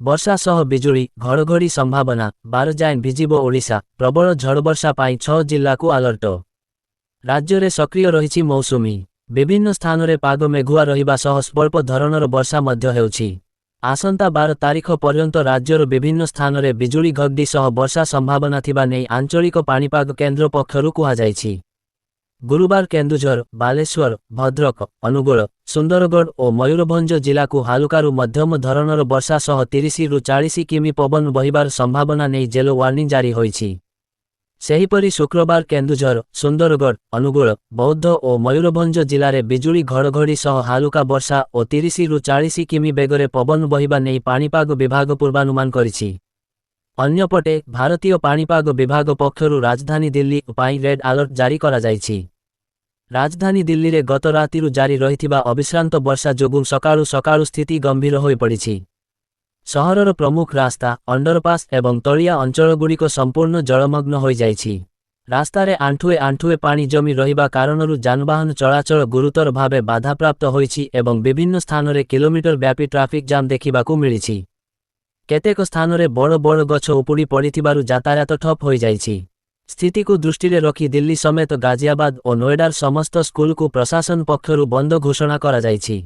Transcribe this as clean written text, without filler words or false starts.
ବର୍ଷା ସହ ବିଜୁଳି ଘଡ଼ଘଡ଼ି ସମ୍ଭାବନା 12 ଯାଏଁ ଭିଜିବ ଓଡ଼ିଶା ପ୍ରବଳ ଝଡ଼ବର୍ଷା ପାଇଁ 6 ଜିଲ୍ଲାକୁ ଆଲର୍ଟ। ରାଜ୍ୟରେ ସକ୍ରିୟ ରହିଛି ମୌସୁମୀ। ବିଭିନ୍ନ ସ୍ଥାନରେ ପାଗ ମେଘୁଆ ରହିବା ସହ ସ୍ୱଳ୍ପ ଧରଣର ବର୍ଷା ମଧ୍ୟ ହେଉଛି। ଆସନ୍ତା 12 ତାରିଖ ପର୍ଯ୍ୟନ୍ତ ରାଜ୍ୟର ବିଭିନ୍ନ ସ୍ଥାନରେ ବିଜୁଳି ଘଡ଼ଘଡ଼ି ସହ ବର୍ଷା ସମ୍ଭାବନା ଥିବା ନେଇ ଆଞ୍ଚଳିକ ପାଣିପାଗ କେନ୍ଦ୍ର ପକ୍ଷରୁ କୁହାଯାଇଛି। ଗୁରୁବାର କେନ୍ଦୁଝର, ବାଲେଶ୍ୱର, ଭଦ୍ରକ, ଅନୁଗୁଳ, ସୁନ୍ଦରଗଡ଼ ଓ ମୟୂରଭଞ୍ଜ ଜିଲ୍ଲାକୁ ହାଲୁକାରୁ ମଧ୍ୟମ ଧରଣର ବର୍ଷା ସହ 30ରୁ 40 କିମି ପବନ ବହିବାର ସମ୍ଭାବନା ନେଇ ୟେଲୋ ୱାର୍ଣ୍ଣିଂ ଜାରି ହୋଇଛି। ସେହିପରି ଶୁକ୍ରବାର କେନ୍ଦୁଝର, ସୁନ୍ଦରଗଡ଼, ଅନୁଗୁଳ, ବୌଦ୍ଧ ଓ ମୟୂରଭଞ୍ଜ ଜିଲ୍ଲାରେ ବିଜୁଳି ଘଡ଼ଘଡ଼ି ସହ ହାଲୁକା ବର୍ଷା ଓ 30ରୁ 40 କିମି ବେଗରେ ପବନ ବହିବା ନେଇ ପାଣିପାଗ ବିଭାଗ ପୂର୍ବାନୁମାନ କରିଛି। ଅନ୍ୟପଟେ ଭାରତୀୟ ପାଣିପାଗ ବିଭାଗ ପକ୍ଷରୁ ରାଜଧାନୀ ଦିଲ୍ଲୀ ପାଇଁ ରେଡ୍ ଆଲର୍ଟ ଜାରି କରାଯାଇଛି। ରାଜଧାନୀ ଦିଲ୍ଲୀରେ ଗତ ରାତିରୁ ଜାରି ରହିଥିବା ଅବିଶ୍ରାନ୍ତ ବର୍ଷା ଯୋଗୁଁ ସକାଳୁ ସକାଳୁ ସ୍ଥିତି ଗମ୍ଭୀର ହୋଇପଡ଼ିଛି। ସହରର ପ୍ରମୁଖ ରାସ୍ତା, ଅଣ୍ଡରପାସ୍ ଏବଂ ତଳିଆ ଅଞ୍ଚଳଗୁଡ଼ିକ ସମ୍ପୂର୍ଣ୍ଣ ଜଳମଗ୍ନ ହୋଇଯାଇଛି। ରାସ୍ତାରେ ଆଣ୍ଠୁଏ ଆଣ୍ଠୁଏ ପାଣି ଜମି ରହିବା କାରଣରୁ ଯାନବାହନ ଚଳାଚଳ ଗୁରୁତର ଭାବେ ବାଧାପ୍ରାପ୍ତ ହୋଇଛି ଏବଂ ବିଭିନ୍ନ ସ୍ଥାନରେ କିଲୋମିଟର ବ୍ୟାପୀ ଟ୍ରାଫିକ୍ ଜାମ୍ ଦେଖିବାକୁ ମିଳିଛି। କେତେକ ସ୍ଥାନରେ ବଡ଼ ବଡ଼ ଗଛ ଉପୁଡ଼ି ପଡ଼ିଥିବାରୁ ଯାତାୟାତ ଠପ୍ ହୋଇଯାଇଛି। ସ୍ଥିତିକୁ ଦୃଷ୍ଟିରେ ରଖି ଦିଲ୍ଲୀ ସମେତ ଗାଜିଆବାଦ ଓ ନୋଏଡାର ସମସ୍ତ ସ୍କୁଲକୁ ପ୍ରଶାସନ ପକ୍ଷରୁ ବନ୍ଦ ଘୋଷଣା କରାଯାଇଛି।